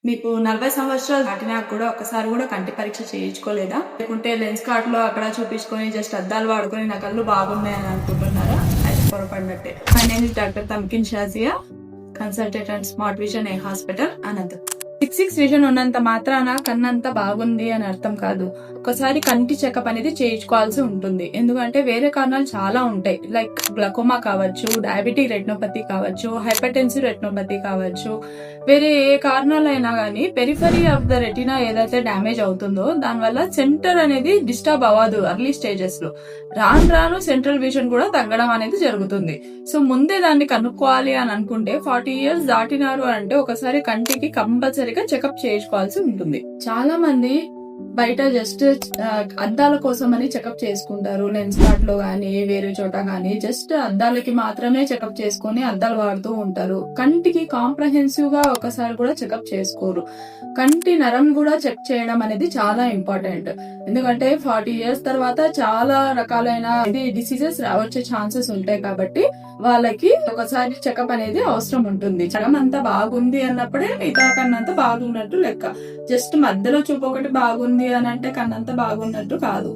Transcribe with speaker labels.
Speaker 1: మీకు 40 సంవత్సరాలు దాటినా కూడా ఒక్కసారి కూడా కంటి పరీక్ష చేయించుకోలేదా? లేకుంటే లెన్స్ కార్ట్ లో అక్కడ చూపించుకొని జస్ట్ అద్దాలు వాడుకొని నా కళ్ళు బాగున్నాయని అనుకుంటున్నారా? అయితే పొరపడినట్టే. My name is doctor Tamkin Shazia, consultant and smart vision eye hospital, Anantapuram. 6 vision ఉన్నంత మాత్రాన కన్నంత బాగుంది అని అర్థం కాదు. ఒకసారి కంటి చెకప్ అనేది చేయించుకోవాల్సి ఉంటుంది. ఎందుకంటే వేరే కారణాలు చాలా ఉంటాయి. లైక్ గ్లకోమా కావచ్చు, డయాబెటిక్ రెటినోపతి కావచ్చు, హైపర్టెన్సివ్ రెటినోపతి కావచ్చు. వేరే ఏ కారణాలైనా గానీ పెరిఫరీ ఆఫ్ ద రెటినా ఏదైతే డ్యామేజ్ అవుతుందో దానివల్ల సెంటర్ అనేది డిస్టర్బ్ అవ్వదు అర్లీ స్టేజెస్ లో. రాను రాను సెంట్రల్ విజన్ కూడా తగ్గడం అనేది జరుగుతుంది. సో ముందే దాన్ని కనుక్కోవాలి అని అనుకుంటే 40 years దాటినారు అంటే ఒకసారి కంటికి కంపల్సరీగా చెకప్ చేయించుకోవాల్సి ఉంటుంది. చాలా మంది బయట జస్ట్ అద్దాల కోసం అని చెకప్ చేసుకుంటారు. లెన్స్ కార్ట్ లో గానీ వేరే చోట గానీ జస్ట్ అద్దాలకి మాత్రమే చెకప్ చేసుకుని అద్దాలు వాడుతూ ఉంటారు. కంటికి కాంప్రహెన్సివ్ గా ఒకసారి కూడా చెకప్ చేసుకోరు. కంటి నరం కూడా చెక్ చేయడం అనేది చాలా ఇంపార్టెంట్. ఎందుకంటే 40 years తర్వాత చాలా రకాలైన డిసీజెస్ వచ్చే ఛాన్సెస్ ఉంటాయి. కాబట్టి వాళ్ళకి ఒకసారి చెకప్ అనేది అవసరం ఉంటుంది. సగం అంతా బాగుంది అన్నప్పుడే మిగతా కన్నంతా బాగున్నట్టు లెక్క. జస్ట్ మధ్యలో చూపు ఒకటి బాగుంది అని అంటే కన్నంతా బాగున్నట్టు కాదు.